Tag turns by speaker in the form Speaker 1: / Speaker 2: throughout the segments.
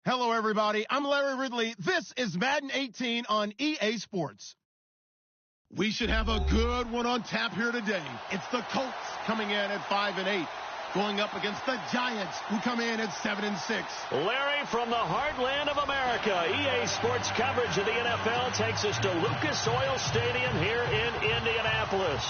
Speaker 1: Hello, everybody. I'm Larry Ridley. This is Madden 18 on EA Sports. We should have a good one on tap here today. It's the Colts coming in at 5-8, going up against the Giants, who come in at 7-6.
Speaker 2: Larry, from the heartland of America, EA Sports coverage of the NFL takes us to Lucas Oil Stadium here in Indianapolis.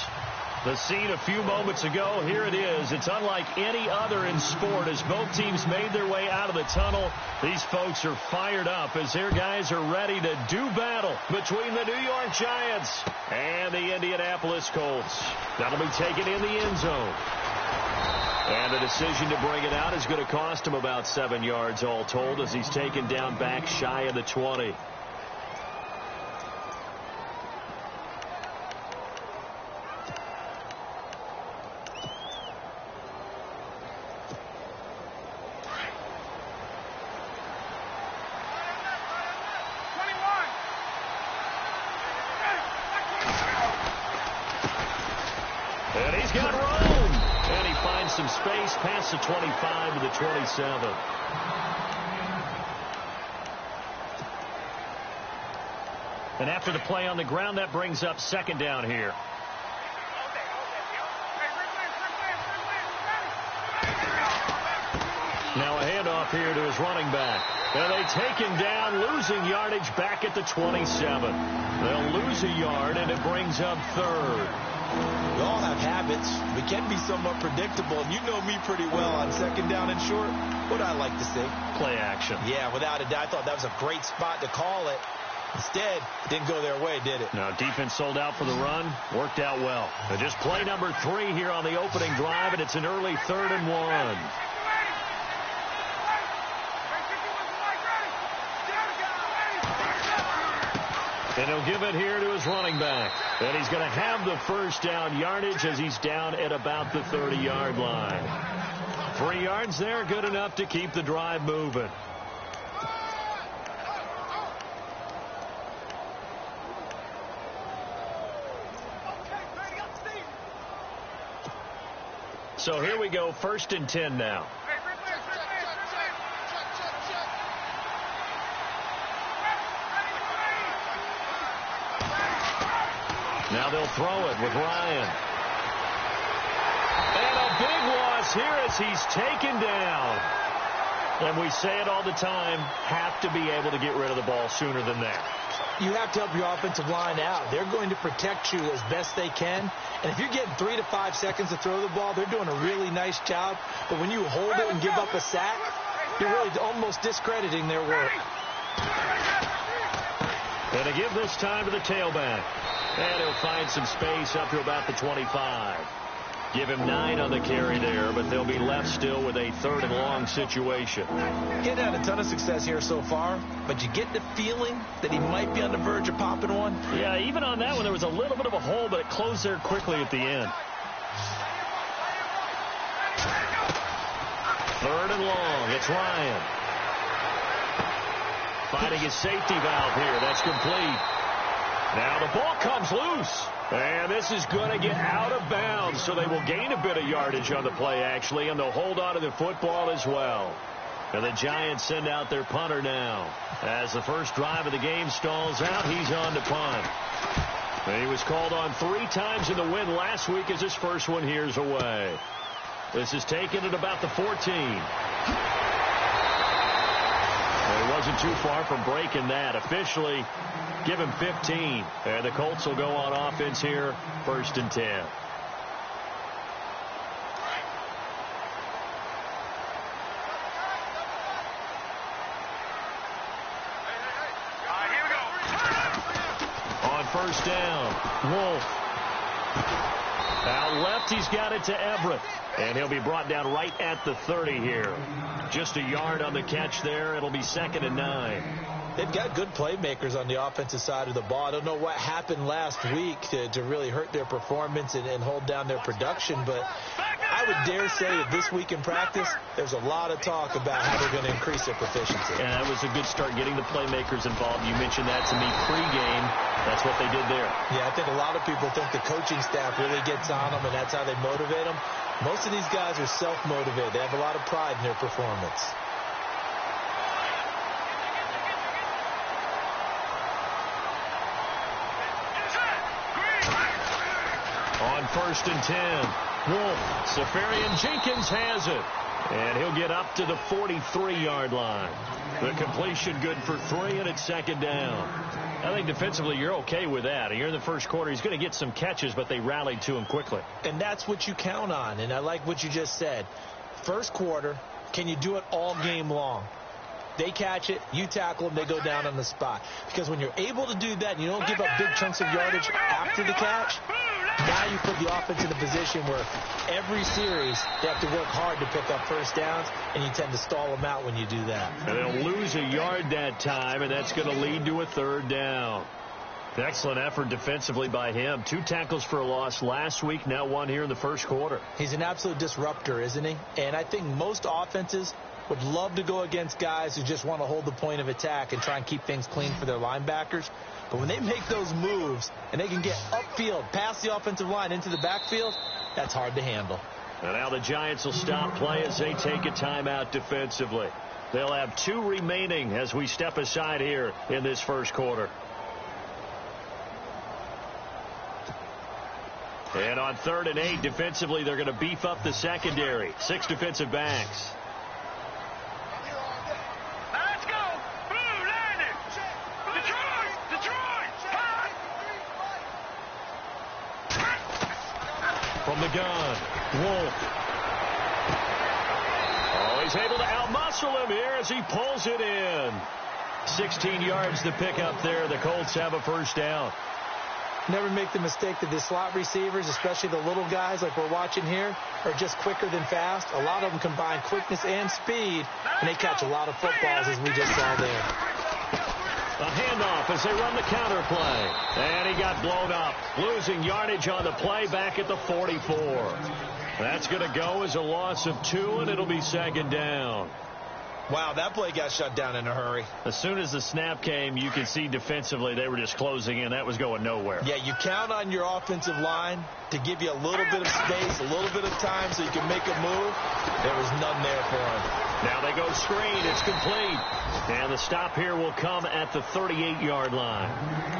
Speaker 2: The scene a few moments ago, here it is. It's unlike any other in sport as both teams made their way out of the tunnel. These folks are fired up as their guys are ready to do battle between the New York Giants and the Indianapolis Colts. That'll be taken in the end zone. And the decision to bring it out is going to cost him about 7 yards all told as he's taken down back shy of the 20. And he's got room. And he finds some space past the 25 to the 27. And after the play on the ground, that brings up second down here. Now a handoff here to his running back. And they take him down, losing yardage back at the 27. They'll lose a yard, and it brings up third.
Speaker 3: We all have habits. We can be somewhat predictable, and you know me pretty well on second down and short. What I like to say?
Speaker 2: Play action.
Speaker 3: Yeah, without a doubt. I thought that was a great spot to call it. Instead, it didn't go their way, did it?
Speaker 2: Now, defense sold out for the run. Worked out well. And just play number 3 here on the opening drive, and it's an early 3rd and 1. And he'll give it here to his running back. And he's going to have the first down yardage as he's down at about the 30-yard line. 3 yards there, good enough to keep the drive moving. So here we go, 1st and 10 now. Now they'll throw it with Ryan. And a big loss here as he's taken down. And we say it all the time, have to be able to get rid of the ball sooner than that.
Speaker 3: You have to help your offensive line out. They're going to protect you as best they can. And if you're getting 3 to 5 seconds to throw the ball, they're doing a really nice job. But when you hold it and give up a sack, you're really almost discrediting their work.
Speaker 2: And to give this time to the tailback. And he'll find some space up to about the 25. Give him 9 on the carry there, but they'll be left still with a 3rd and long situation.
Speaker 3: Getting had a ton of success here so far, but you get the feeling that he might be on the verge of popping one.
Speaker 2: Yeah, even on that one, there was a little bit of a hole, but it closed there quickly at the end. 3rd and long. It's Ryan. Finding his safety valve here. That's complete. Now the ball comes loose. And this is going to get out of bounds, so they will gain a bit of yardage on the play, actually, and they'll hold on to the football as well. And the Giants send out their punter now. As the first drive of the game stalls out, he's on to punt. And he was called on 3 times in the win last week as his first one here's away. This is taken at about the 14. Well, he wasn't too far from breaking that. Officially, give him 15. And the Colts will go on offense here, 1st and 10. On 1st down, Wolf. Out left, he's got it to Everett. And he'll be brought down right at the 30 here. Just a yard on the catch there. It'll be 2nd and 9.
Speaker 3: They've got good playmakers on the offensive side of the ball. I don't know what happened last week to really hurt their performance and hold down their production, but I would dare say that this week in practice, there's a lot of talk about how they're going to increase their proficiency.
Speaker 2: Yeah, that was a good start getting the playmakers involved. You mentioned that to me pregame. That's what they did there.
Speaker 3: Yeah, I think a lot of people think the coaching staff really gets on them, and that's how they motivate them. Most of these guys are self-motivated. They have a lot of pride in their performance.
Speaker 2: 1st and 10. Wolf, Safarian Jenkins has it. And he'll get up to the 43-yard line. The completion good for 3, and it's 2nd down. I think defensively you're okay with that. Here in the first quarter, he's going to get some catches, but they rallied to him quickly.
Speaker 3: And that's what you count on, and I like what you just said. First quarter, can you do it all game long? They catch it, you tackle them, they go down on the spot. Because when you're able to do that and you don't give up big chunks of yardage after the catch, now you put the offense in a position where every series they have to work hard to pick up first downs, and you tend to stall them out when you do that.
Speaker 2: And they'll lose a yard that time, and that's going to lead to a 3rd down. Excellent effort defensively by him. 2 tackles for a loss last week, now 1 here in the first quarter.
Speaker 3: He's an absolute disruptor, isn't he? And I think most offenses would love to go against guys who just want to hold the point of attack and try and keep things clean for their linebackers. But when they make those moves and they can get upfield, past the offensive line into the backfield, that's hard to handle.
Speaker 2: And now the Giants will stop play as they take a timeout defensively. They'll have 2 remaining as we step aside here in this first quarter. And on 3rd and 8, defensively, they're going to beef up the secondary. 6 defensive backs. From the gun, Wolf. Oh, he's able to outmuscle him here as he pulls it in. 16 yards to pick up there. The Colts have a 1st down.
Speaker 3: Never make the mistake that the slot receivers, especially the little guys like we're watching here, are just quicker than fast. A lot of them combine quickness and speed, and they catch a lot of footballs, as we just saw there.
Speaker 2: A handoff as they run the counter play. And he got blown up. Losing yardage on the play back at the 44. That's going to go as a loss of 2, and it'll be 2nd down.
Speaker 3: Wow, that play got shut down in a hurry.
Speaker 2: As soon as the snap came, you could see defensively they were just closing in. That was going nowhere.
Speaker 3: Yeah, you count on your offensive line to give you a little bit of space, a little bit of time so you can make a move. There was none there for him.
Speaker 2: Now they go screen. It's complete. And the stop here will come at the 38-yard line.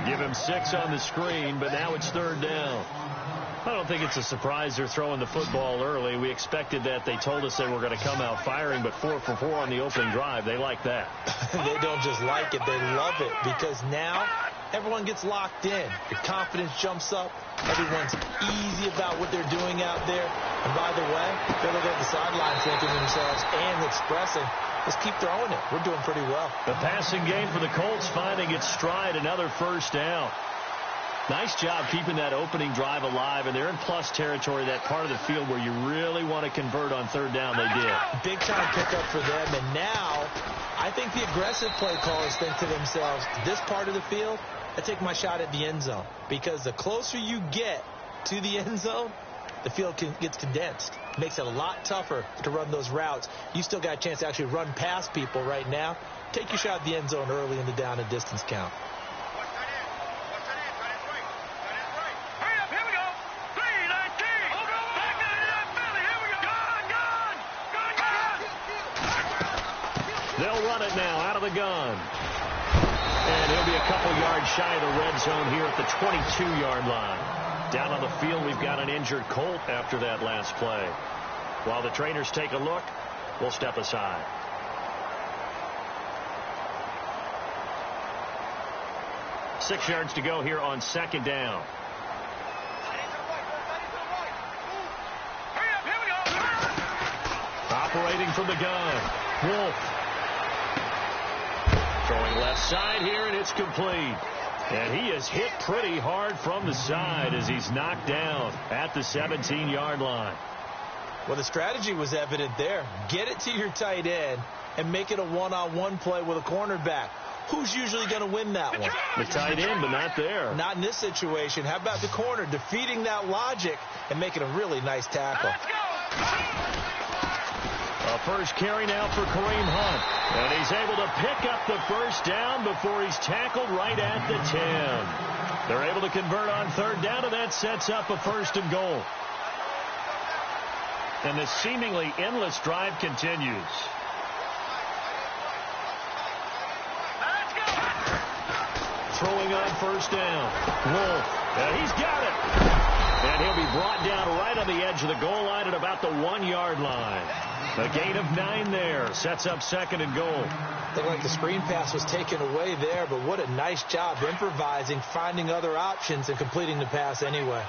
Speaker 2: Give him 6 on the screen, but now it's 3rd down. I don't think it's a surprise they're throwing the football early. We expected that. They told us they were going to come out firing, but 4 for 4 on the opening drive. They like that.
Speaker 3: They don't just like it. They love it because now everyone gets locked in. Your confidence jumps up. Everyone's easy about what they're doing out there. And by the way, they're looking at the sideline thinking to themselves and expressing, let's keep throwing it. We're doing pretty well.
Speaker 2: The passing game for the Colts finding its stride. Another 1st down. Nice job keeping that opening drive alive, and they're in plus territory, that part of the field where you really want to convert on 3rd down. They did.
Speaker 3: Big time pickup for them, and now I think the aggressive play callers think to themselves, this part of the field, I take my shot at the end zone, because the closer you get to the end zone, the field gets condensed. Makes it a lot tougher to run those routes. You still got a chance to actually run past people right now. Take your shot at the end zone early in the down and distance count.
Speaker 2: They'll run it now out of the gun. And he'll be a couple yards shy of the red zone here at the 22-yard line. Down on the field, we've got an injured Colt after that last play. While the trainers take a look, we'll step aside. Six yards to go here on 2nd down. Operating from the gun, Wolf. Throwing left side here, and it's complete. And he is hit pretty hard from the side as he's knocked down at the 17-yard line.
Speaker 3: Well, the strategy was evident there. Get it to your tight end and make it a one-on-one play with a cornerback. Who's usually going to win that one?
Speaker 2: The tight end, but not there.
Speaker 3: Not in this situation. How about the corner defeating that logic and making a really nice tackle?
Speaker 2: A first carry now for Kareem Hunt. And he's able to pick up the 1st down before he's tackled right at the 10. They're able to convert on 3rd down, and that sets up a 1st and goal. And this seemingly endless drive continues. Throwing on 1st down. Wolf. And he's got it. And he'll be brought down right on the edge of the goal line at about the 1-yard line. A gain of 9 there. Sets up 2nd and goal.
Speaker 3: Looked like the screen pass was taken away there, but what a nice job improvising, finding other options, and completing the pass anyway.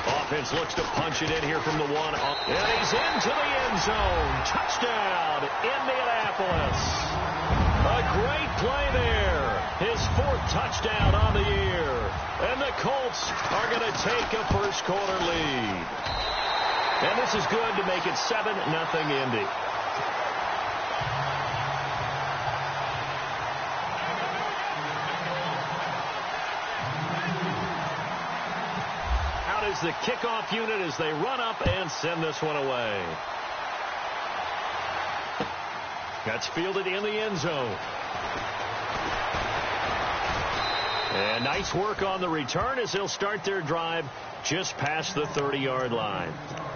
Speaker 2: Offense looks to punch it in here from the 1. And he's into the end zone. Touchdown, Indianapolis. A great play there. His 4th touchdown on the year. And the Colts are going to take a first-quarter lead. And this is good to make it 7-0 Indy. Out is the kickoff unit as they run up and send this one away. That's fielded in the end zone. And nice work on the return as they'll start their drive just past the 30-yard line.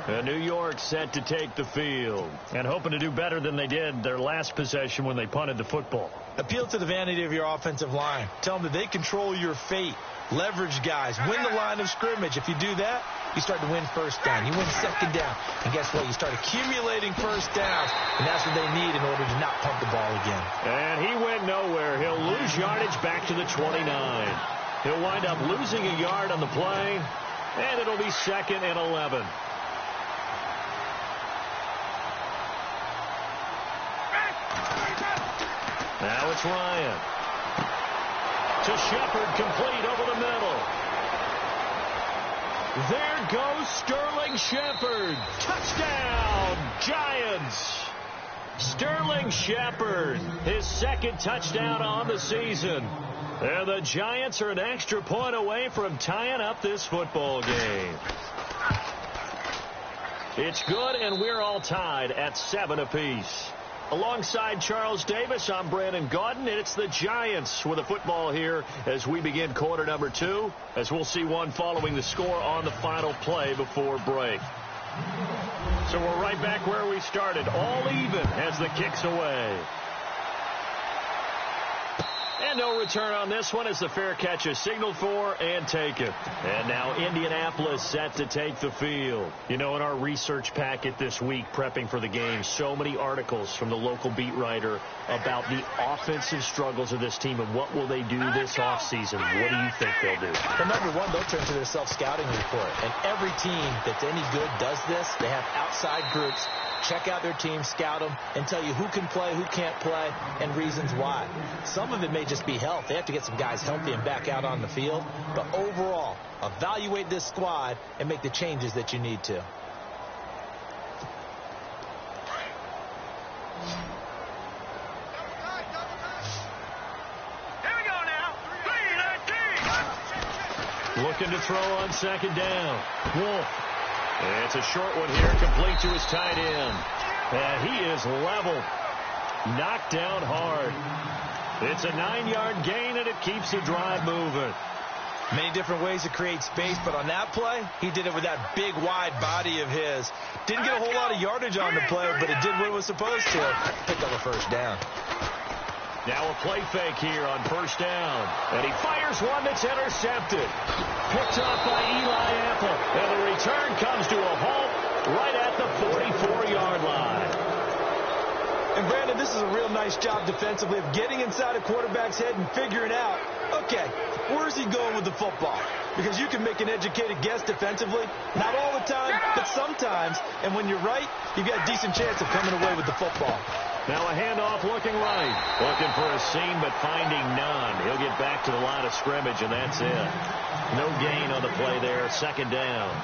Speaker 2: And New York set to take the field and hoping to do better than they did their last possession when they punted the football.
Speaker 3: Appeal to the vanity of your offensive line. Tell them that they control your fate. Leverage guys. Win the line of scrimmage. If you do that, you start to win first down. You win second down. And guess what? You start accumulating first downs. And that's what they need in order to not pump the ball again.
Speaker 2: And he went nowhere. He'll lose yardage back to the 29. He'll wind up losing a yard on the play. And it'll be 2nd and 11. Now it's Ryan. To Shepard, complete over the middle. There goes Sterling Shepard. Touchdown, Giants. Sterling Shepard, his 2nd touchdown on the season. And the Giants are an extra point away from tying up this football game. It's good, and we're all tied at 7 apiece. Alongside Charles Davis, I'm Brandon Gaudin, and it's the Giants with the football here as we begin quarter number 2, as we'll see one following the score on the final play before break. So we're right back where we started, all even as the kick's away. And no return on this one as the fair catch is signaled for and taken. And now Indianapolis set to take the field. You know, in our research packet this week, prepping for the game, so many articles from the local beat writer about the offensive struggles of this team and what will they do this offseason. What do you think they'll do?
Speaker 3: Well, number one, they'll turn to their self-scouting report. And every team that's any good does this. They have outside groups. Check out their team, scout them, and tell you who can play, who can't play, and reasons why. Some of it may just be health. They have to get some guys healthy and back out on the field. But overall, evaluate this squad and make the changes that you need to.
Speaker 2: Looking to throw on 2nd down. Wolf. It's a short one here, complete to his tight end. And he is level. Knocked down hard. It's a 9-yard gain, and it keeps the drive moving.
Speaker 3: Many different ways to create space, but on that play, he did it with that big, wide body of his. Didn't get a whole lot of yardage on the play, but it did what it was supposed to. Picked up a first down.
Speaker 2: Now a play fake here on 1st down. And he fires one that's intercepted. Picked up by Eli Apple. And the return comes to a halt right at the 44-yard line.
Speaker 3: And Brandon, this is a real nice job defensively of getting inside a quarterback's head and figuring out, okay, where's he going with the football? Because you can make an educated guess defensively. Not all the time, but sometimes. And when you're right, you've got a decent chance of coming away with the football.
Speaker 2: Now a handoff looking right. Looking for a seam, but finding none. He'll get back to the line of scrimmage, and that's it. No gain on the play there. 2nd down.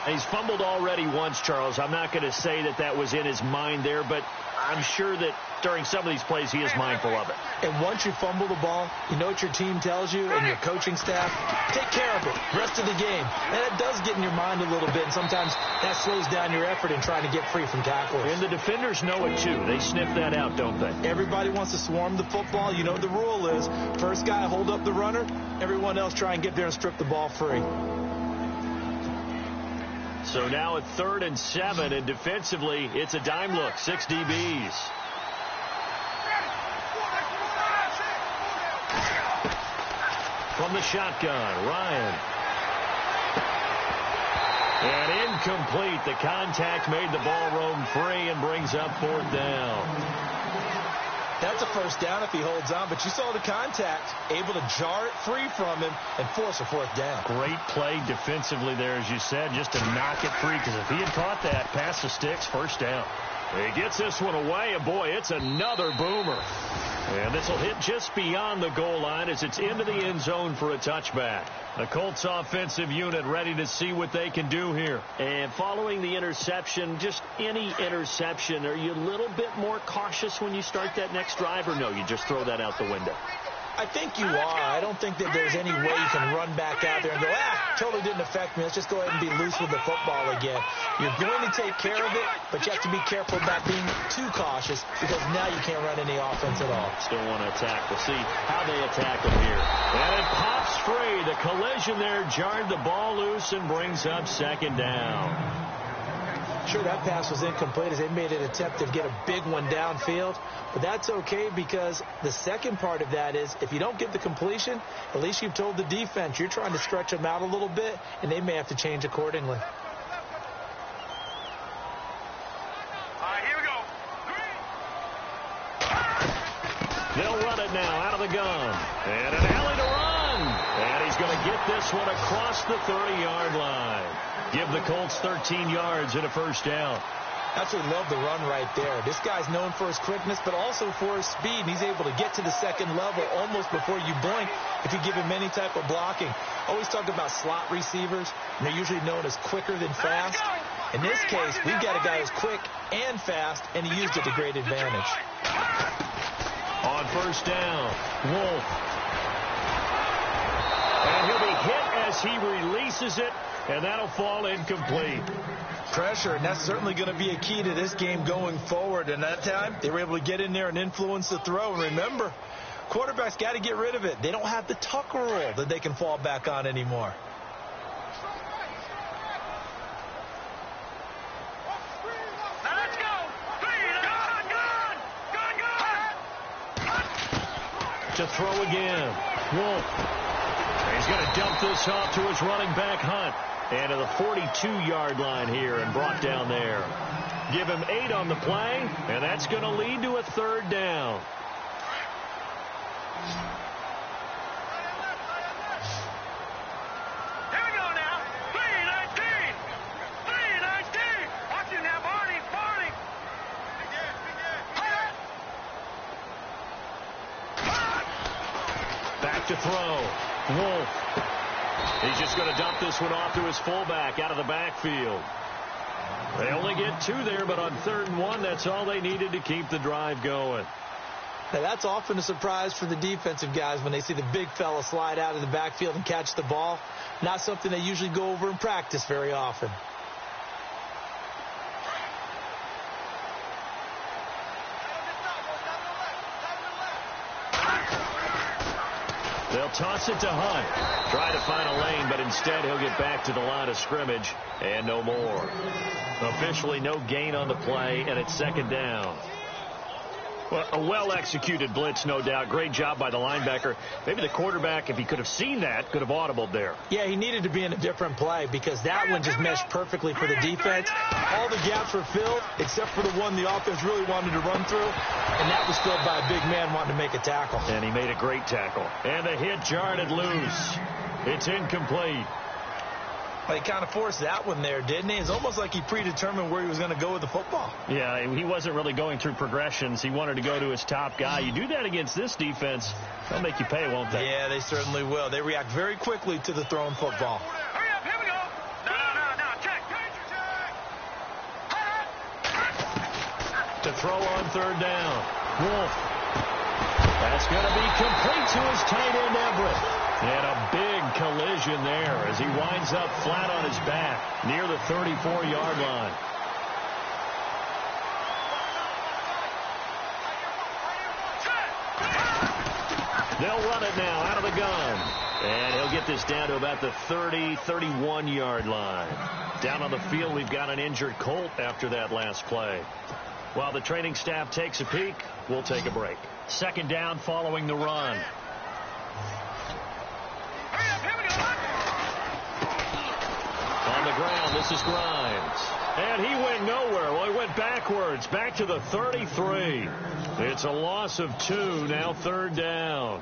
Speaker 2: He's fumbled already once, Charles. I'm not going to say that that was in his mind there, but I'm sure that during some of these plays he is mindful of it.
Speaker 3: And once you fumble the ball, you know what your team tells you and your coaching staff? Take care of it. Rest of the game. And it does get in your mind a little bit, and sometimes that slows down your effort in trying to get free from tackles.
Speaker 2: And the defenders know it too. They sniff that out, don't they?
Speaker 3: Everybody wants to swarm the football. You know what the rule is. First guy hold up the runner. Everyone else try and get there and strip the ball free.
Speaker 2: So now at 3rd and 7, and defensively, it's a dime look. 6 DBs. from the shotgun. Ryan. And incomplete. The contact made the ball roam free and brings up 4th down.
Speaker 3: That's a first down if he holds on, but you saw the contact, able to jar it free from him and force a 4th down.
Speaker 2: Great play defensively there, as you said, just to knock it free, because if he had caught that, past the sticks, first down. He gets this one away, and boy, it's another boomer. And this will hit just beyond the goal line as it's into the end zone for a touchback. The Colts offensive unit ready to see what they can do here. And following the interception, just any interception, are you a little bit more cautious when you start that next drive, or no, you just throw that out the window?
Speaker 3: I think you are. I don't think that there's any way you can run back out there and go, totally didn't affect me. Let's just go ahead and be loose with the football again. You're going to take care of it, but you have to be careful about being too cautious, because now you can't run any offense at all.
Speaker 2: Still want to attack. We'll see how they attack him here. And it pops free. The collision there jarred the ball loose and brings up 2nd down.
Speaker 3: Sure, that pass was incomplete as they made an attempt to get a big one downfield. But that's okay, because the second part of that is if you don't get the completion, at least you've told the defense you're trying to stretch them out a little bit, and they may have to change accordingly.
Speaker 4: All right, here we go.
Speaker 2: They'll run it now out of the gun. And an alley to run. And he's going to get this one across the 30-yard line. Give the Colts 13 yards and a first down.
Speaker 3: Absolutely love the run right there. This guy's known for his quickness, but also for his speed. And he's able to get to the second level almost before you blink if you give him any type of blocking. Always talk about slot receivers, and they're usually known as quicker than fast. In this case, we've got a guy who's quick and fast, and he used it to great advantage.
Speaker 2: On first down, Wolf. And he'll be hit as he releases it, and that'll fall incomplete.
Speaker 3: Pressure, and that's certainly going to be a key to this game going forward. And that time, they were able to get in there and influence the throw. And remember, quarterbacks got to get rid of it. They don't have the Tucker rule that they can fall back on anymore.
Speaker 4: Now let's go.
Speaker 2: To throw again. Wolf. He's going to dump this off to his running back, Hunt. And to the 42-yard line here and brought down there. Give him 8 on the play, and that's going to lead to a 3rd down.
Speaker 4: Here we go now. 3-19. 3-19. Watch it now, Barney. Barney.
Speaker 2: Back to throw. Wolf. He's just going to dump this one off to his fullback out of the backfield. They only get 2 there, but on 3rd and 1, that's all they needed to keep the drive going.
Speaker 3: Now, that's often a surprise for the defensive guys when they see the big fella slide out of the backfield and catch the ball. Not something they usually go over in practice very often.
Speaker 2: They'll toss it to Hunt. Try to find a lane, but instead he'll get back to the line of scrimmage and no more. Officially no gain on the play, and it's 2nd down. Well, a well-executed blitz, no doubt. Great job by the linebacker. Maybe the quarterback, if he could have seen that, could have audibled there.
Speaker 3: Yeah, he needed to be in a different play because that one just meshed perfectly for the defense. All the gaps were filled except for the one the offense really wanted to run through, and that was filled by a big man wanting to make a tackle.
Speaker 2: And he made a great tackle. And a hit jarred it loose. It's incomplete.
Speaker 3: Well, he kind of forced that one there, didn't he? It's almost like he predetermined where he was going to go with the football.
Speaker 2: Yeah, he wasn't really going through progressions. He wanted to go to his top guy. You do that against this defense, they'll make you pay, won't they?
Speaker 3: Yeah, they certainly will. They react very quickly to the thrown football.
Speaker 4: Hurry up, here we go. No, check.
Speaker 2: To throw on 3rd down. Wolf. That's going to be complete to his tight end, Everett. And a big collision there as he winds up flat on his back near the 34-yard line. They'll run it now out of the gun. And he'll get this down to about the 30, 31-yard line. Down on the field, we've got an injured Colt after that last play. While the training staff takes a peek, we'll take a break. 2nd down following the run. ground. This is Grimes. And he went nowhere. Well, he went backwards, back to the 33. It's a loss of 2, now 3rd down.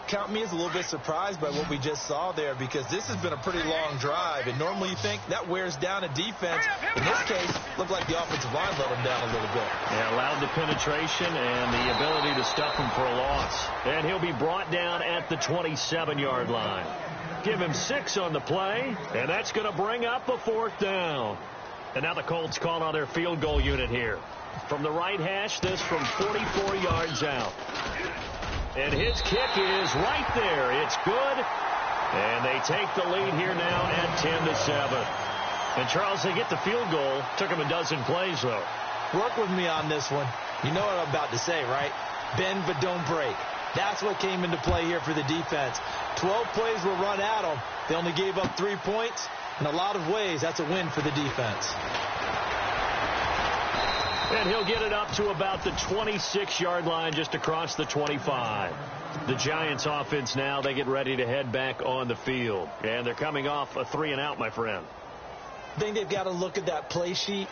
Speaker 3: Count me as a little bit surprised by what we just saw there, because this has been a pretty long drive, and normally you think that wears down a defense. In this case, looked like the offensive line let them down a little bit.
Speaker 2: Yeah, allowed the penetration and the ability to stuff him for a loss. And he'll be brought down at the 27-yard line. Give him 6 on the play, and that's going to bring up a 4th down. And now the Colts call on their field goal unit here. From the right hash, this from 44 yards out. And his kick is right there. It's good. And they take the lead here now at 10-7. And, Charles, they get the field goal. Took them a dozen plays, though.
Speaker 3: Work with me on this one. You know what I'm about to say, right? Bend but don't break. That's what came into play here for the defense. 12 plays were run at them. They only gave up 3 points. In a lot of ways, that's a win for the defense.
Speaker 2: And he'll get it up to about the 26-yard line, just across the 25. The Giants offense now, they get ready to head back on the field. And they're coming off a 3-and-out, my friend.
Speaker 3: I think they've got to look at that play sheet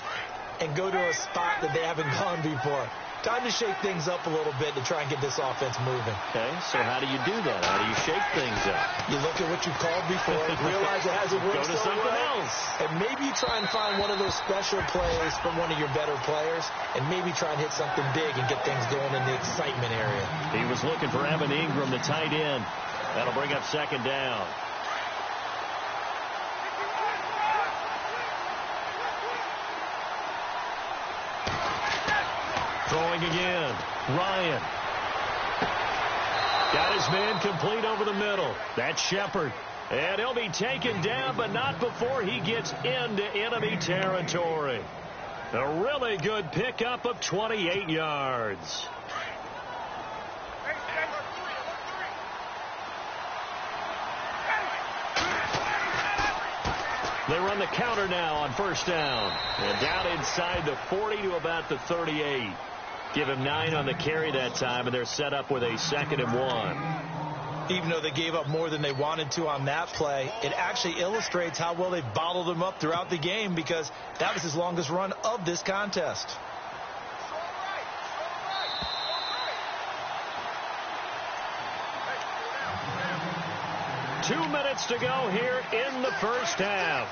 Speaker 3: and go to a spot that they haven't gone before. Time to shake things up a little bit to try and get this offense moving.
Speaker 2: Okay, so how do you do that? How do you shake things up?
Speaker 3: You look at what you called before, realize it hasn't worked.
Speaker 2: Go to something else.
Speaker 3: And maybe you try and find one of those special plays from one of your better players, and maybe try and hit something big and get things going in the excitement area.
Speaker 2: He was looking for Evan Ingram, the tight end. That'll bring up 2nd down. Throwing again. Ryan. Got his man complete over the middle. That's Shepard. And he'll be taken down, but not before he gets into enemy territory. A really good pickup of 28 yards. They run the counter now on 1st down. And down inside the 40 to about the 38. Give him 9 on the carry that time, and they're set up with a 2nd and 1.
Speaker 3: Even though they gave up more than they wanted to on that play, it actually illustrates how well they bottled him up throughout the game, because that was his longest run of this contest.
Speaker 2: Two minutes to go here in the first half.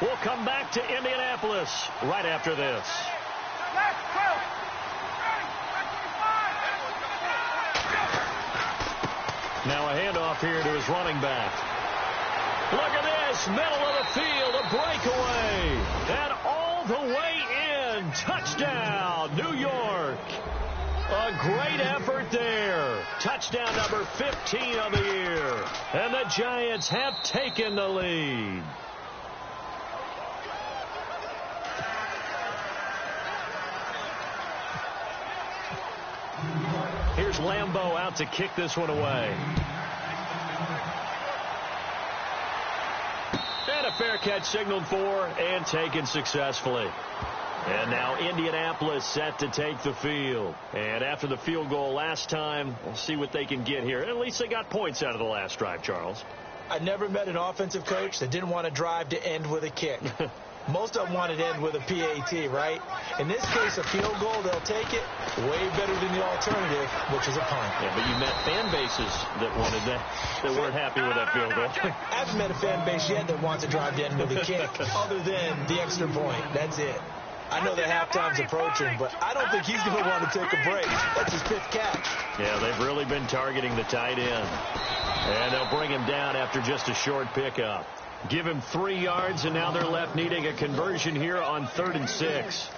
Speaker 2: We'll come back to Indianapolis right after this. Now a handoff here to his running back. Look at this, middle of the field, a breakaway. And all the way in, touchdown, New York. A great effort there. Touchdown number 15 of the year. And the Giants have taken the lead. Here's Lambeau out to kick this one away. And a fair catch signaled for and taken successfully. And now Indianapolis set to take the field. And after the field goal last time, we'll see what they can get here. At least they got points out of the last drive, Charles.
Speaker 3: I never met an offensive coach that didn't want a drive to end with a kick. Most of them want it to end with a PAT, right? In this case, a field goal, they'll take it. Way better than the alternative, which is a punt.
Speaker 2: Yeah, but you met fan bases that wanted that, that weren't happy with that field goal.
Speaker 3: I haven't met a fan base yet that wants a drive to end with a kick, other than the extra point. That's it. I know that halftime's approaching, but I don't think he's going to want to take a break. That's his 5th catch.
Speaker 2: Yeah, they've really been targeting the tight end. And they'll bring him down after just a short pickup. Give him 3 yards, and now they're left needing a conversion here on 3rd and 6.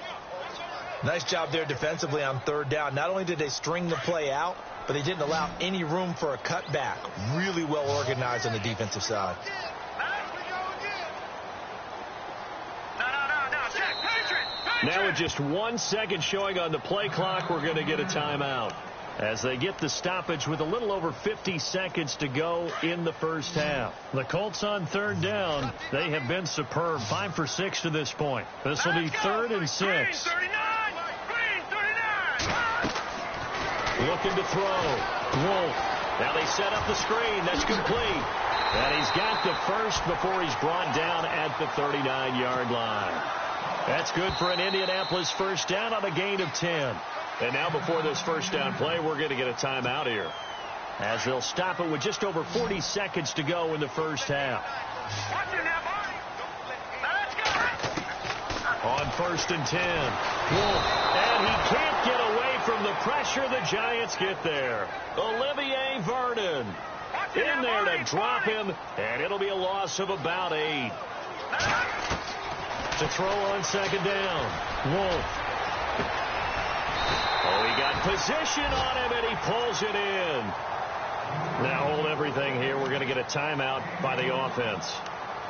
Speaker 3: Nice job there defensively on 3rd down. Not only did they string the play out, but they didn't allow any room for a cutback. Really well organized on the defensive side.
Speaker 2: Now with just 1 second showing on the play clock, we're going to get a timeout. As they get the stoppage with a little over 50 seconds to go in the first half. The Colts on 3rd down. They have been superb. 5 for 6 to this point. This will be 3rd and 6. Looking to throw. Wolf. Now they set up the screen. That's complete. And he's got the first before he's brought down at the 39-yard line. That's good for an Indianapolis first down on a gain of 10. And now before this first down play, we're going to get a timeout here, as they'll stop it with just over 40 seconds to go in the first half. On first and 10. And he can't get away from the pressure. The Giants get there. Olivier Vernon in there to drop him, and it'll be a loss of about 8. To throw on second down. Wolf. Oh, he got position on him, and he pulls it in. Now hold everything here. We're going to get a timeout by the offense,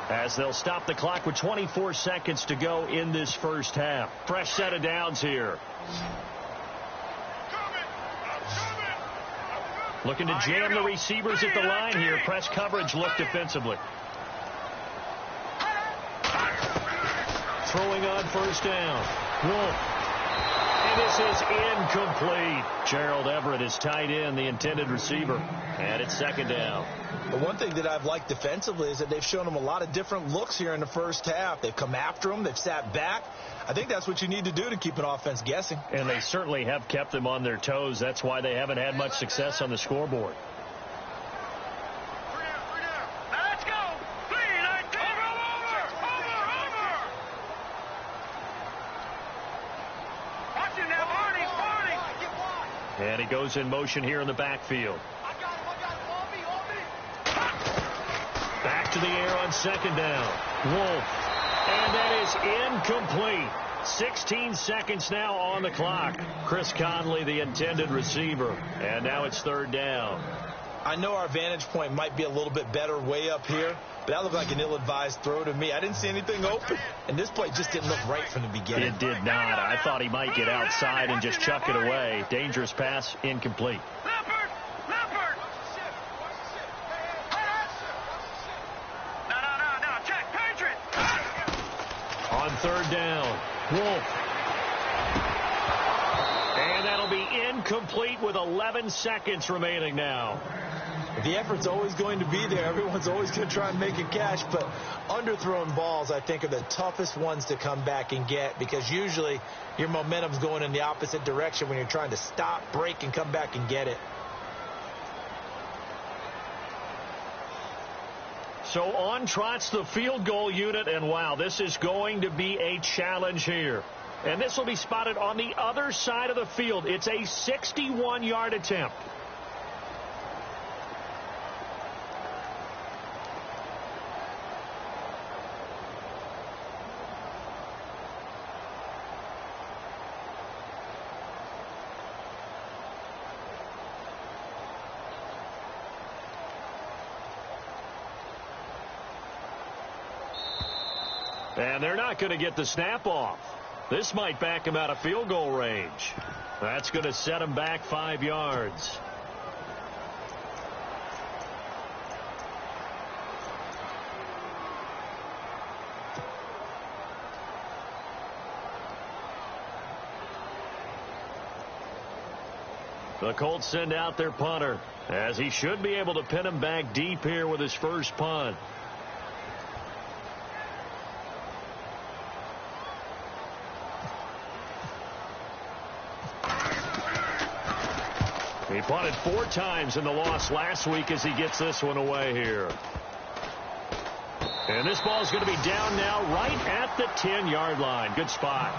Speaker 2: as they'll stop the clock with 24 seconds to go in this first half. Fresh set of downs here. Looking to jam the receivers at the line here. Press coverage look defensively. Throwing on first down. Wolf. And this is incomplete. Gerald Everett is tight end, the intended receiver. And it's second down.
Speaker 3: The one thing that I've liked defensively is that they've shown him a lot of different looks here in the first half. They've come after him. They've sat back. I think that's what you need to do to keep an offense guessing.
Speaker 2: And they certainly have kept them on their toes. That's why they haven't had much success on the scoreboard.
Speaker 4: Let's go. 3-19. Over. Watch him now, Barney.
Speaker 2: And he goes in motion here in the backfield. Back to the air on second down. Wolf. And that is incomplete. 16 seconds now on the clock. Chris Conley, the intended receiver. And now it's third down.
Speaker 3: I know our vantage point might be a little bit better way up here, but that looked like an ill-advised throw to me. I didn't see anything open, and this play just didn't look right from the beginning.
Speaker 2: It did not. I thought he might get outside and just chuck it away. Dangerous pass, incomplete.
Speaker 4: Leopard. No. Check. Patriot.
Speaker 2: On third down, Wolf. And that'll be incomplete with 11 seconds remaining now.
Speaker 3: The effort's always going to be there. Everyone's always going to try and make a catch, but underthrown balls, I think, are the toughest ones to come back and get, because usually your momentum's going in the opposite direction when you're trying to stop, break, and come back and get it.
Speaker 2: So on trots the field goal unit, and wow, this is going to be a challenge here. And this will be spotted on the other side of the field. It's a 61-yard attempt. And they're not going to get the snap off. This might back him out of field goal range. That's going to set him back 5 yards. The Colts send out their punter, as he should be able to pin him back deep here with his first punt. He punted 4 times in the loss last week as he gets this one away here. And this ball is going to be down now right at the 10-yard line. Good spot.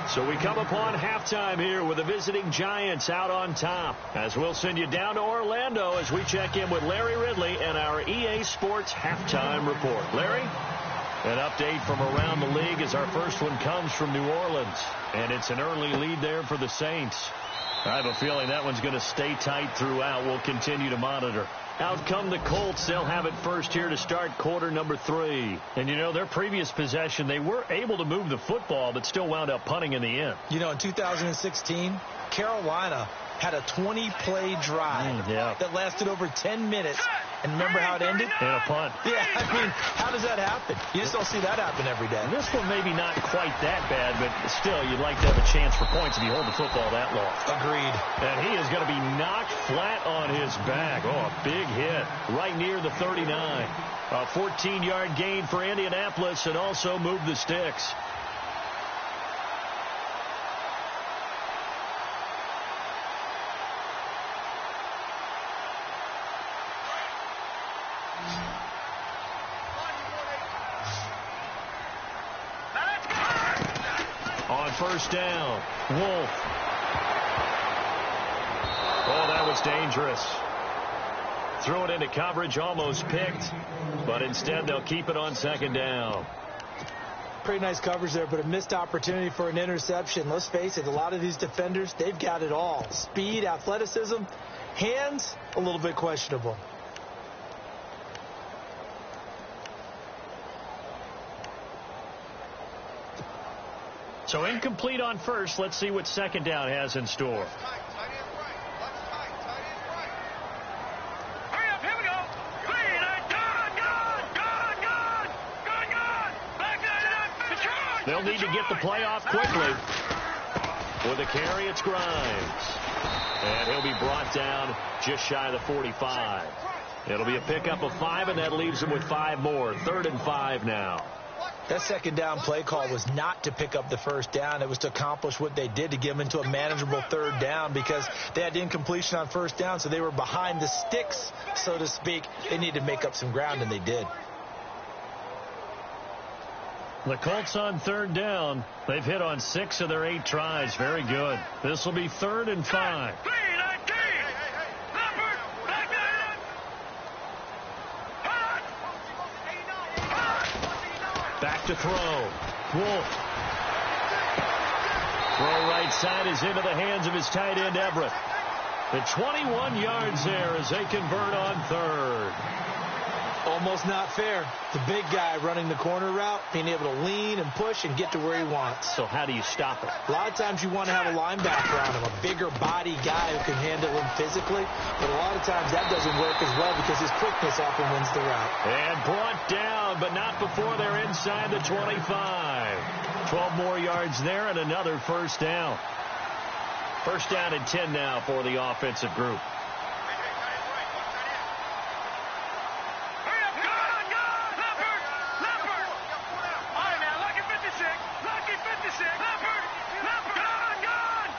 Speaker 2: So we come upon halftime here with the visiting Giants out on top, as we'll send you down to Orlando as we check in with Larry Ridley and our EA Sports halftime report. Larry? An update from around the league as our first one comes from New Orleans. And it's an early lead there for the Saints. I have a feeling that one's going to stay tight throughout. We'll continue to monitor. Out come the Colts. They'll have it first here to start quarter number 3. And, you know, their previous possession, they were able to move the football, but still wound up punting in the end.
Speaker 3: You know, in 2016, Carolina had a 20-play drive that lasted over 10 minutes And remember how it ended?
Speaker 2: And a punt.
Speaker 3: Yeah, I mean, how does that happen? You just don't see that happen every day.
Speaker 2: And this one maybe not quite that bad, but still, you'd like to have a chance for points if you hold the football that long.
Speaker 3: Agreed.
Speaker 2: And he is going to be knocked flat on his back. Oh, a big hit right near the 39. A 14-yard gain for Indianapolis and also moved the sticks. On first down, Wolf. Oh, that was dangerous. Threw it into coverage, almost picked, but instead they'll keep it on second down.
Speaker 3: Pretty nice coverage there, but a missed opportunity for an interception. Let's face it, a lot of these defenders, they've got it all. Speed, athleticism, hands, a little bit questionable.
Speaker 2: So incomplete on first. Let's see what second down has in store. They'll need to get the play off quickly. With a carry, it's Grimes. And he'll be brought down just shy of the 45. It'll be a pickup of 5, and that leaves him with 5 more. 3rd and 5 now.
Speaker 3: That second down play call was not to pick up the first down. It was to accomplish what they did, to get them into a manageable 3rd down, because they had incompletion on first down, so they were behind the sticks, so to speak. They needed to make up some ground, and they did.
Speaker 2: The Colts on 3rd down. They've hit on 6 of their 8 tries. Very good. This will be 3rd and 5. Back to throw. Wolf. Throw right side is into the hands of his tight end, Everett. The 21 yards there as they convert on 3rd.
Speaker 3: Almost not fair. The big guy running the corner route, being able to lean and push and get to where he wants.
Speaker 2: So how do you stop it?
Speaker 3: A lot of times you want to have a linebacker on him, a bigger body guy who can handle him physically. But a lot of times that doesn't work as well because his quickness often wins the route.
Speaker 2: And brought down, but not before they're inside the 25. 12 more yards there and another first down. First down and 10 now for the offensive group.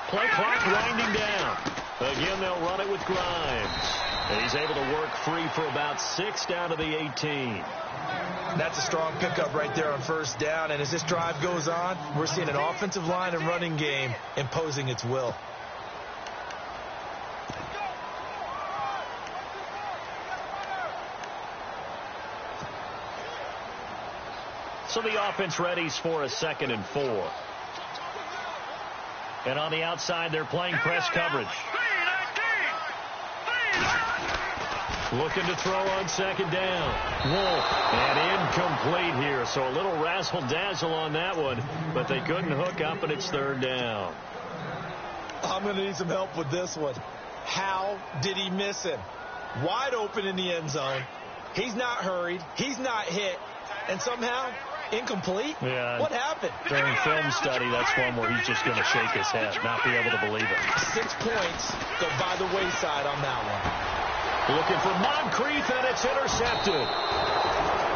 Speaker 2: Play clock winding down. Again, they'll run it with Grimes. And he's able to work free for about 6 down to the 18.
Speaker 3: That's a strong pickup right there on first down. And as this drive goes on, we're seeing an offensive line and running game imposing its will.
Speaker 2: So the offense readies for a 2nd and 4. And on the outside, they're playing press coverage. Looking to throw on 2nd down. Wolf. And incomplete here. So a little razzle-dazzle on that one. But they couldn't hook up, and it's 3rd down.
Speaker 3: I'm going to need some help with this one. How did he miss him? Wide open in the end zone. He's not hurried. He's not hit. And somehow, incomplete?
Speaker 2: Yeah.
Speaker 3: What happened?
Speaker 2: During film study, that's one where he's just going to shake his head, not be able to believe it.
Speaker 3: 6 points go by the wayside on that one.
Speaker 2: Looking for Moncrief, and it's intercepted.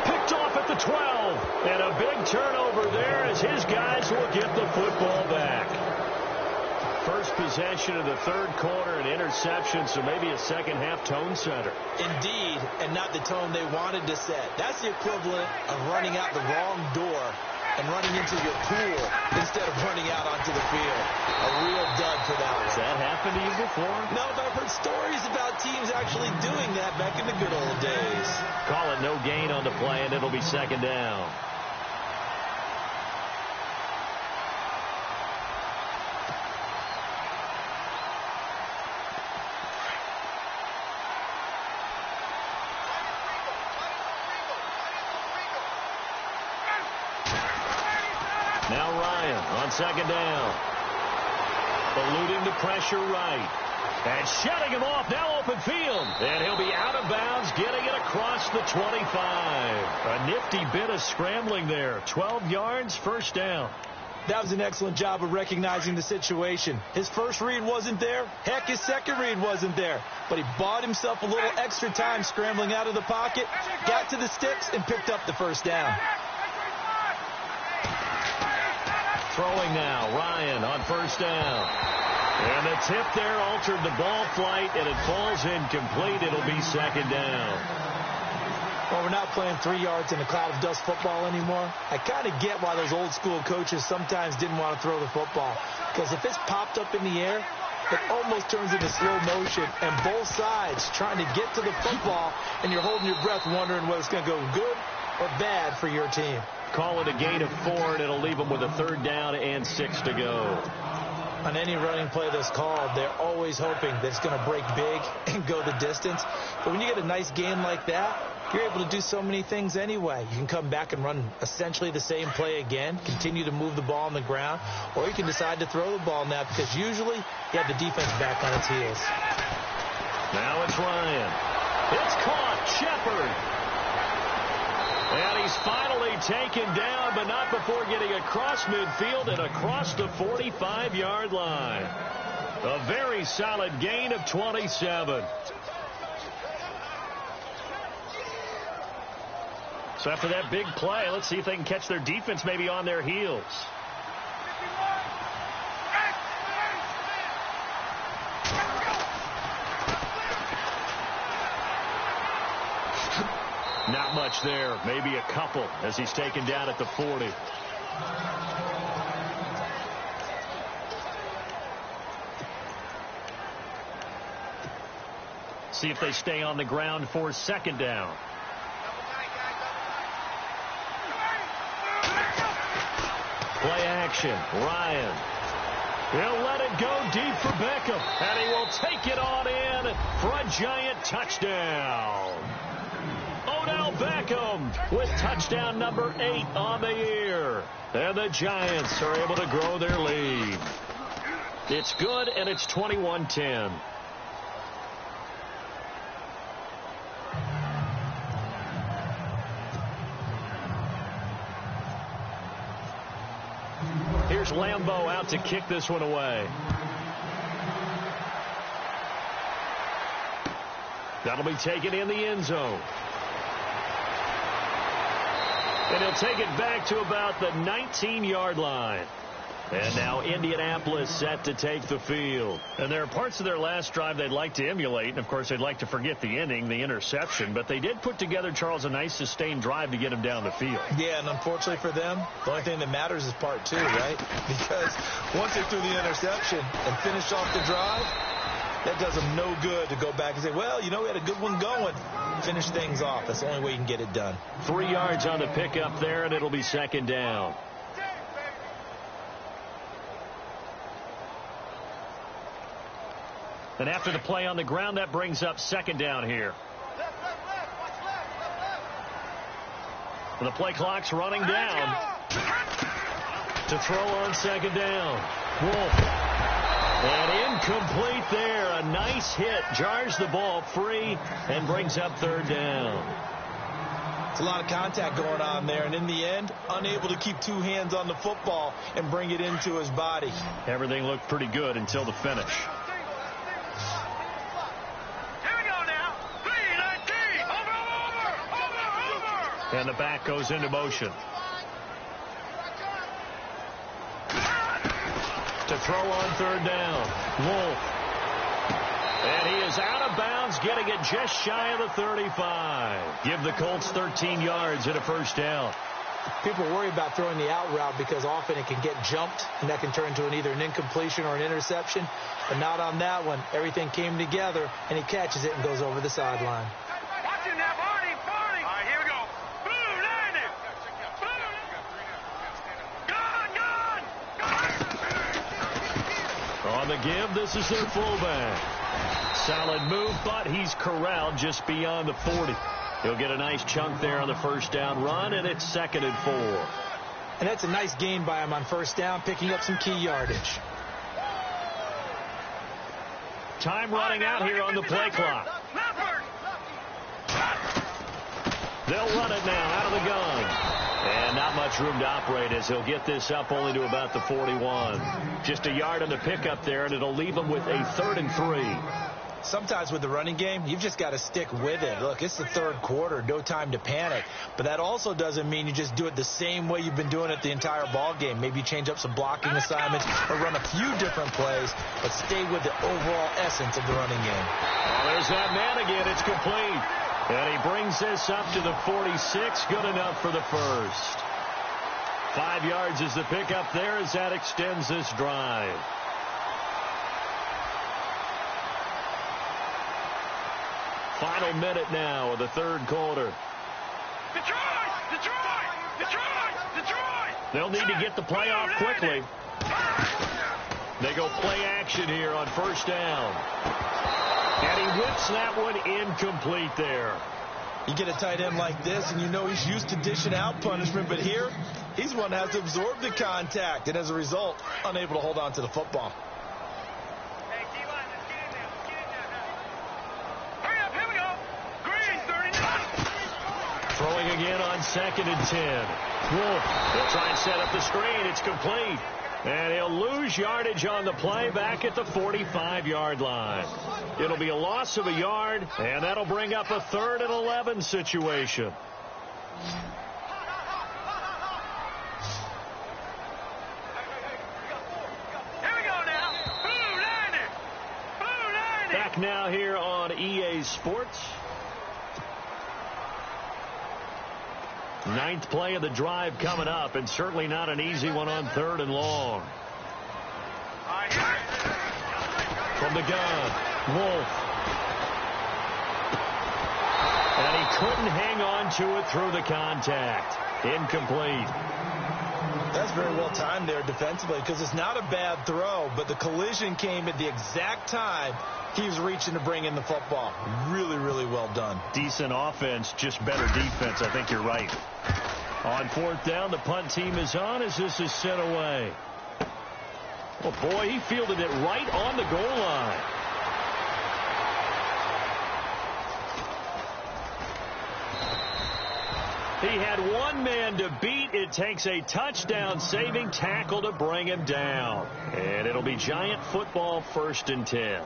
Speaker 2: Picked off at the 12. And a big turnover there as his guys will get the football back. First possession of the 3rd quarter, an interception, so maybe a second-half tone setter.
Speaker 3: Indeed, and not the tone they wanted to set. That's the equivalent of running out the wrong door and running into your pool instead of running out onto the field. A real dud for that one.
Speaker 2: Has that happened to you before?
Speaker 3: No, but I've heard stories about teams actually doing that back in the good old days.
Speaker 2: Call it no gain on the play, and it'll be 2nd down. Now Ryan on 2nd down. Alluding to pressure right. And shutting him off, now open field. And he'll be out of bounds, getting it across the 25. A nifty bit of scrambling there. 12 yards, first down.
Speaker 3: That was an excellent job of recognizing the situation. His first read wasn't there. Heck, his second read wasn't there. But he bought himself a little extra time scrambling out of the pocket, got to the sticks, and picked up the first down.
Speaker 2: Throwing now, Ryan on first down. And the tip there altered the ball flight, and it falls incomplete. It'll be second down.
Speaker 3: Well, we're not playing 3 yards in a cloud of dust football anymore. I kind of get why those old school coaches sometimes didn't want to throw the football. Because if it's popped up in the air, it almost turns into slow motion, and both sides trying to get to the football, and you're holding your breath wondering whether it's going to go good or bad for your team.
Speaker 2: Call it a gain of 4, and it'll leave them with a third down and 6 to go.
Speaker 3: On any running play that's called, they're always hoping that it's going to break big and go the distance. But when you get a nice game like that, you're able to do so many things anyway. You can come back and run essentially the same play again, continue to move the ball on the ground, or you can decide to throw the ball now because usually you have the defense back on its heels.
Speaker 2: Now it's Ryan. It's caught. Shepard. And he's finally taken down, but not before getting across midfield and across the 45-yard line. A very solid gain of 27. So after that big play, let's see if they can catch their defense maybe on their heels. Not much there, maybe a couple as he's taken down at the 40. See if they stay on the ground for second down. Play action, Ryan. He'll let it go deep for Beckham, and he will take it on in for a giant touchdown. Odell Beckham with touchdown number 8 on the year. And the Giants are able to grow their lead. It's good, and it's 21-10. Here's Lambeau out to kick this one away. That'll be taken in the end zone. And he'll take it back to about the 19-yard line. And now Indianapolis set to take the field. And there are parts of their last drive they'd like to emulate. And, of course, they'd like to forget the inning, the interception. But they did put together, Charles, a nice sustained drive to get him down the field.
Speaker 3: Yeah, and unfortunately for them, the only thing that matters is part 2, right? Because once they threw the interception and finished off the drive, that does them no good to go back and say, well, you know, we had a good one going. Finish things off. That's the only way you can get it done.
Speaker 2: 3 yards on the pickup there, and it'll be second down. And after the play on the ground, that brings up second down here. And the play clock's running down. To throw on second down. Wolf. And incomplete there. A nice hit. Jars the ball free and brings up third down.
Speaker 3: It's a lot of contact going on there. And in the end, unable to keep 2 hands on the football and bring it into his body.
Speaker 2: Everything looked pretty good until the finish. And the back goes into motion. To throw on third down. Wolf. And he is out of bounds, getting it just shy of the 35. Give the Colts 13 yards and a first down.
Speaker 3: People worry about throwing the out route because often it can get jumped, and that can turn into either an incompletion or an interception. But not on that one. Everything came together, and he catches it and goes over the sideline.
Speaker 2: On the give, this is their fullback. Solid move, but he's corralled just beyond the 40. He'll get a nice chunk there on the first down run, and it's 2nd and 4.
Speaker 3: And that's a nice gain by him on first down, picking up some key yardage.
Speaker 2: Time running out here on the play clock. They'll run it now out of the gun. And not much room to operate as he'll get this up only to about the 41. Just a yard on the pickup there, and it'll leave him with a 3rd and 3.
Speaker 3: Sometimes with the running game, you've just got to stick with it. Look, it's the 3rd quarter, no time to panic. But that also doesn't mean you just do it the same way you've been doing it the entire ball game. Maybe change up some blocking assignments or run a few different plays, but stay with the overall essence of the running game.
Speaker 2: Well, there's that man again. It's complete. And he brings this up to the 46. Good enough for the first. 5 yards is the pickup there as that extends this drive. Final minute now of the 3rd quarter. They'll need to get the play off quickly. They go play action here on 1st down. And he whips that one incomplete there.
Speaker 3: You get a tight end like this, and you know he's used to dishing out punishment, but here, he's one that has to absorb the contact, and as a result, unable to hold on to the football.
Speaker 4: Hey, D-line, let's get in there. Let's get in there now. Hurry up, here we go. Green, 39.
Speaker 2: Throwing again on 2nd and 10. Wolf will try and set up the screen. It's complete. And he'll lose yardage on the play back at the 45-yard line. It'll be a loss of a yard, and that'll bring up a 3rd and 11 situation.
Speaker 4: Here we go now.
Speaker 2: Back now here on EA Sports. 9th play of the drive coming up, and certainly not an easy one on 3rd and long. From the gun, Wolf. And he couldn't hang on to it through the contact. Incomplete.
Speaker 3: That's very well timed there defensively because it's not a bad throw, but the collision came at the exact time he was reaching to bring in the football. Really, really well done.
Speaker 2: Decent offense, just better defense. I think you're right. On 4th down, the punt team is on as this is sent away. Oh, boy, he fielded it right on the goal line. He had one man to beat. It takes a touchdown-saving tackle to bring him down. And it'll be Giant football 1st and 10.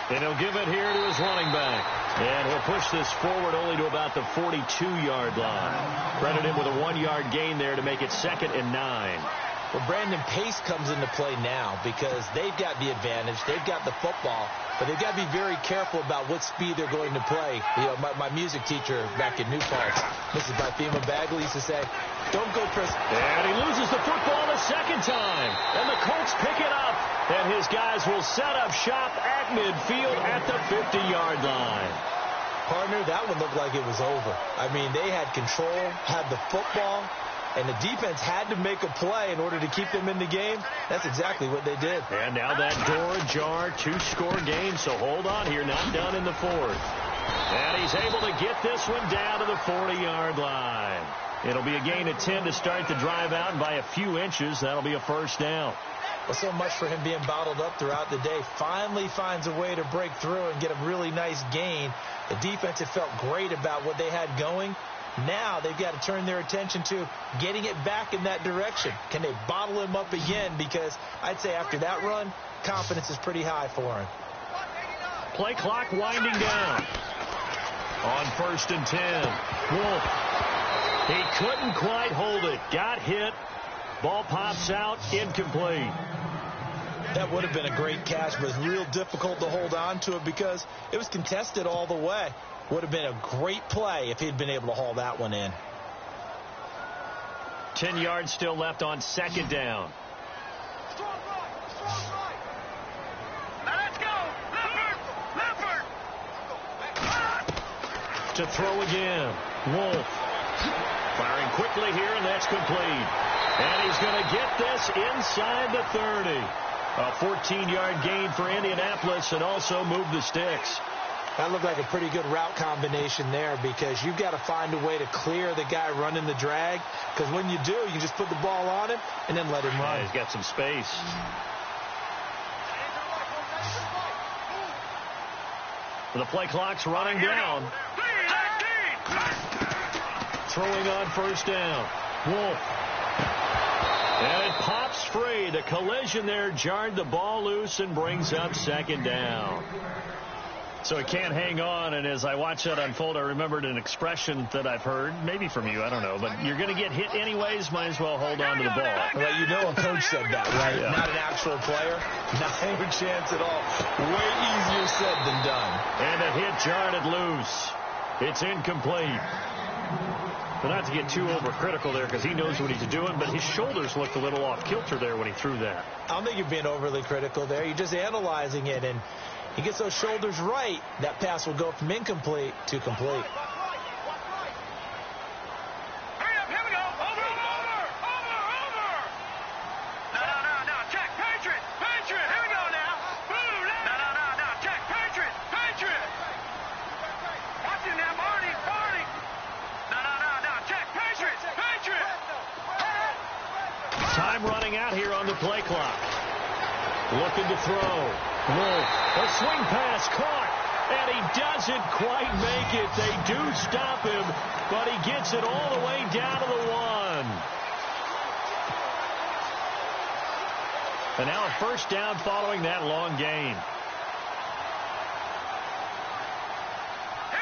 Speaker 2: And he'll give it here to his running back. And he'll push this forward only to about the 42-yard line. Credit him with a 1-yard gain there to make it 2nd and 9.
Speaker 3: Well, Brandon, pace comes into play now because they've got the advantage. They've got the football, but they've got to be very careful about what speed they're going to play. You know, my music teacher back in New Paltz, Mrs. Bifema Bagley, used to say, don't go, Chris.
Speaker 2: And he loses the football the 2nd time. And the Colts pick it up. And his guys will set up shop at midfield at the 50-yard line.
Speaker 3: Partner, that one looked like it was over. I mean, they had control, had the football, and the defense had to make a play in order to keep them in the game. That's exactly what they did.
Speaker 2: And now that door ajar, 2-score game, so hold on here, not done in the 4th. And he's able to get this one down to the 40-yard line. It'll be a gain of 10 to start the drive out, and by a few inches, that'll be a 1st down.
Speaker 3: Well, so much for him being bottled up throughout the day. Finally finds a way to break through and get a really nice gain. The defense had felt great about what they had going. Now they've got to turn their attention to getting it back in that direction. Can they bottle him up again? Because I'd say after that run, confidence is pretty high for him.
Speaker 2: Play clock winding down. On 1st and 10, Wolf. He couldn't quite hold it. Got hit. Ball pops out. Incomplete.
Speaker 3: That would have been a great catch, but it's real difficult to hold on to it because it was contested all the way. Would have been a great play if he'd been able to haul that one in.
Speaker 2: 10 yards still left on 2nd down.
Speaker 4: Now let's go. Leopard.
Speaker 2: To throw again. Wolf. Firing quickly here, and that's complete. And he's going to get this inside the 30. A 14-yard gain for Indianapolis and also move the sticks.
Speaker 3: That looked like a pretty good route combination there, because you've got to find a way to clear the guy running the drag, because when you do, you can just put the ball on him and then let him run.
Speaker 2: Yeah, he's got some space. The play clock's running down. Throwing on first down. Wolf. And it pops free. The collision there jarred the ball loose and brings up second down. So it can't hang on, and as I watched that unfold, I remembered an expression that I've heard, maybe from you, I don't know, but you're going to get hit anyways, might as well hold on to the ball.
Speaker 3: Well, you know a coach said that, right?
Speaker 2: Yeah.
Speaker 3: Not an actual player. Not a chance at all. Way easier said than done.
Speaker 2: And the hit jarred it loose. It's incomplete. But not to get too overcritical there, because he knows what he's doing, but his shoulders looked a little off kilter there when he threw that.
Speaker 3: I don't think you're being overly critical there. You're just analyzing it, and he gets those shoulders right, that pass will go from incomplete to complete.
Speaker 4: Hurry up, here we go. Over. No, check, Patriot, here we go now. No, check, Patriot. Watch it now, Marty. No, check, Patriot.
Speaker 2: Time running out here on the play clock. Looking to throw. Wolf, a swing pass caught, and he doesn't quite make it. They do stop him, but he gets it all the way down to the 1. And now a first down following that long gain.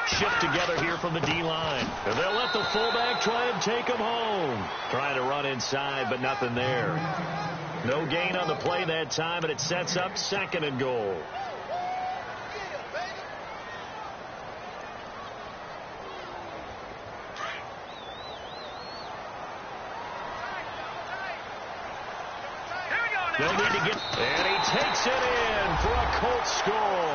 Speaker 2: Shift together here from the D-line. And they'll let the fullback try and take him home. Trying to run inside, but nothing there. No gain on the play that time, and it sets up second and goal. They'll need to get, and he takes it in for a Colts score.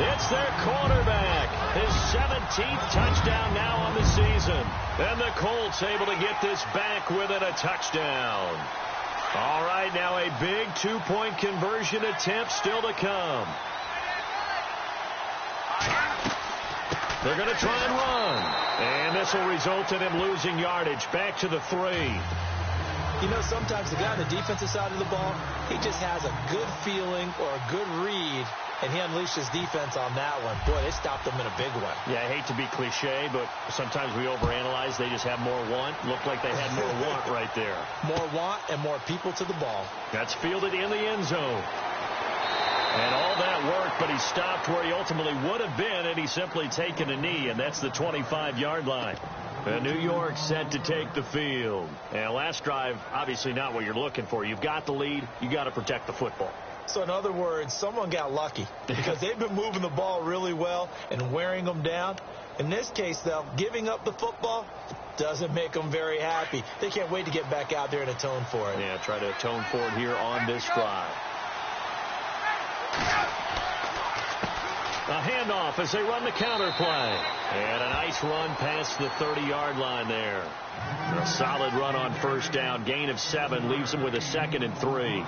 Speaker 2: It's their quarterback, his 17th touchdown now on the season. And the Colts able to get this back within a touchdown. All right, now a big two-point conversion attempt still to come. They're going to try and run. And this will result in him losing yardage back to the 3.
Speaker 3: You know, sometimes the guy on the defensive side of the ball, he just has a good feeling or a good read, and he unleashed his defense on that one. Boy, they stopped him in a big one.
Speaker 2: Yeah, I hate to be cliche, but sometimes we overanalyze. They just have more want. Looked like they had more want right there.
Speaker 3: More want and more people to the ball.
Speaker 2: That's fielded in the end zone. And all that work, but he stopped where he ultimately would have been, and he's simply taken a knee, and that's the 25-yard line. And New York set to take the field. And last drive, obviously not what you're looking for. You've got the lead. You got to protect the football.
Speaker 3: So in other words, someone got lucky because they've been moving the ball really well and wearing them down. In this case, though, giving up the football doesn't make them very happy. They can't wait to get back out there and atone for it.
Speaker 2: Yeah, try to atone for it here on this drive. A handoff as they run the counter play. And a nice run past the 30-yard line there. A solid run on first down. Gain of 7 leaves them with a 2nd and 3.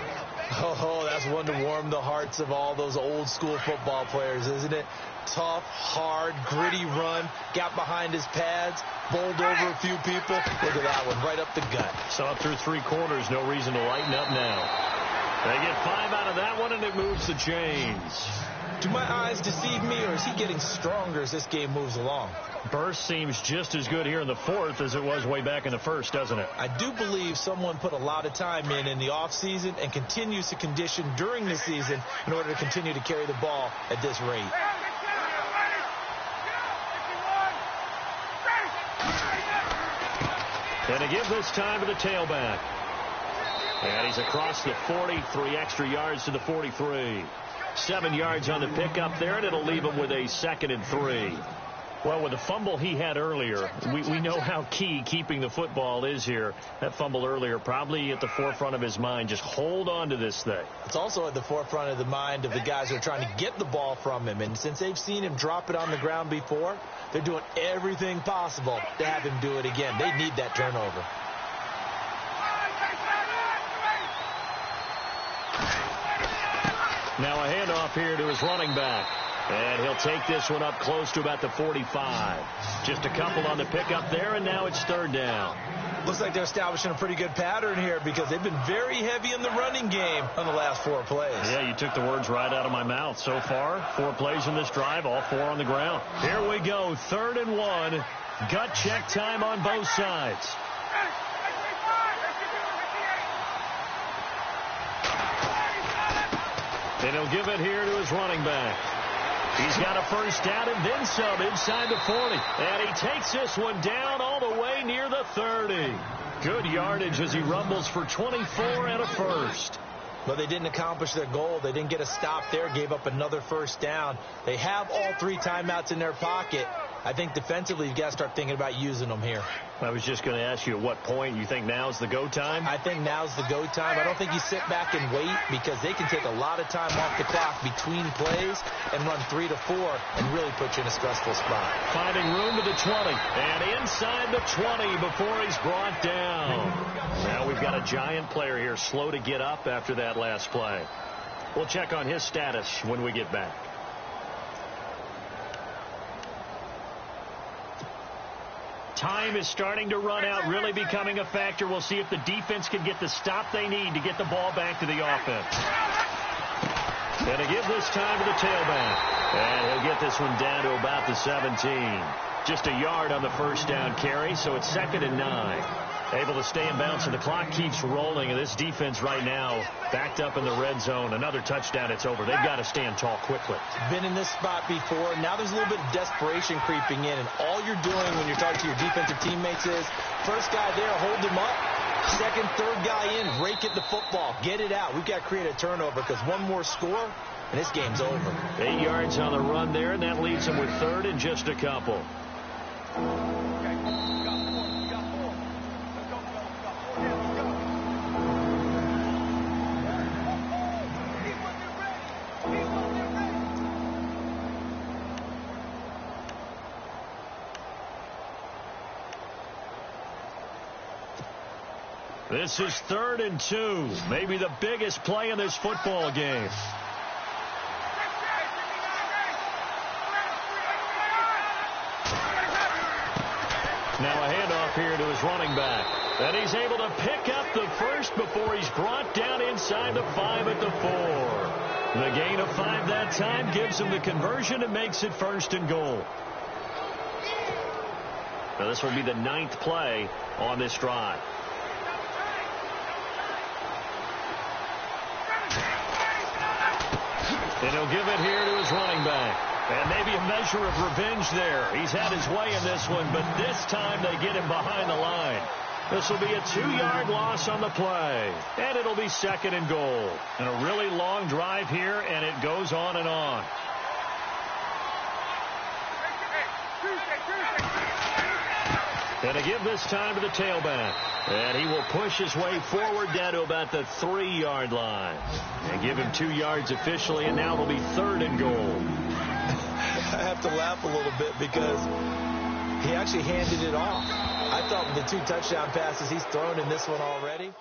Speaker 3: Oh, that's one to warm the hearts of all those old school football players, isn't it? Tough, hard, gritty run. Got behind his pads. Bowled over a few people. Look at that one, right up the gut.
Speaker 2: Saw it through 3 quarters. No reason to lighten up now. They get 5 out of that one, and it moves the chains.
Speaker 3: Do my eyes deceive me, or is he getting stronger as this game moves along?
Speaker 2: Burst seems just as good here in the 4th as it was way back in the 1st, doesn't it?
Speaker 3: I do believe someone put a lot of time in the offseason and continues to condition during the season in order to continue to carry the ball at this rate.
Speaker 2: And to give this time to the tailback. And he's across the 40, 3 extra yards to the 43. 7 yards on the pickup there, and it'll leave him with a 2nd and 3. Well, with the fumble he had earlier, we know how key keeping the football is here. That fumble earlier probably at the forefront of his mind. Just hold on to this thing.
Speaker 3: It's also at the forefront of the mind of the guys who are trying to get the ball from him. And since they've seen him drop it on the ground before, they're doing everything possible to have him do it again. They need that turnover.
Speaker 2: Now a handoff here to his running back. And he'll take this one up close to about the 45. Just a couple on the pickup there, and now it's third down.
Speaker 3: Looks like they're establishing a pretty good pattern here because they've been very heavy in the running game on the last 4 plays.
Speaker 2: Yeah, you took the words right out of my mouth. So far, 4 plays in this drive, all 4 on the ground. Here we go, 3rd and 1. Gut check time on both sides. And he'll give it here to his running back. He's got a first down and then some inside the 40. And he takes this one down all the way near the 30. Good yardage as he rumbles for 24 and a first.
Speaker 3: But they didn't accomplish their goal. They didn't get a stop there, gave up another first down. They have all 3 timeouts in their pocket. I think defensively you've got to start thinking about using them here.
Speaker 2: I was just going to ask you at what point you think now's the go time?
Speaker 3: I think now's the go time. I don't think you sit back and wait because they can take a lot of time off the clock between plays and run 3 to 4 and really put you in a stressful spot.
Speaker 2: Finding room to the 20 and inside the 20 before he's brought down. Now we've got a giant player here slow to get up after that last play. We'll check on his status when we get back. Time is starting to run out, really becoming a factor. We'll see if the defense can get the stop they need to get the ball back to the offense. And to give this time to the tailback. And he'll get this one down to about the 17. Just a yard on the first down carry, so it's 2nd and 9. Able to stay in bounds, and the clock keeps rolling. And this defense right now backed up in the red zone. Another touchdown, it's over. They've got to stand tall quickly.
Speaker 3: Been in this spot before. Now there's a little bit of desperation creeping in. And all you're doing when you're talking to your defensive teammates is, first guy there, hold him up. Second, third guy in, rake at the football. Get it out. We've got to create a turnover because one more score, and this game's over.
Speaker 2: 8 yards on the run there, and that leaves them with 3rd and just a couple. This is 3rd and 2. Maybe the biggest play in this football game. Now a handoff here to his running back. And he's able to pick up the first before he's brought down inside the 5 at the 4. The gain of 5 that time gives him the conversion and makes it 1st and goal. Now this will be the 9th play on this drive. And he'll give it here to his running back. And maybe a measure of revenge there. He's had his way in this one, but this time they get him behind the line. This will be a 2-yard loss on the play. And it'll be 2nd and goal. And a really long drive here, and it goes on and on. And to give this time to the tailback. And he will push his way forward down to about the 3-yard line. And give him 2 yards officially, and now it'll be 3rd and goal.
Speaker 3: I have to laugh a little bit because he actually handed it off. I thought with the 2 touchdown passes he's thrown in this one already.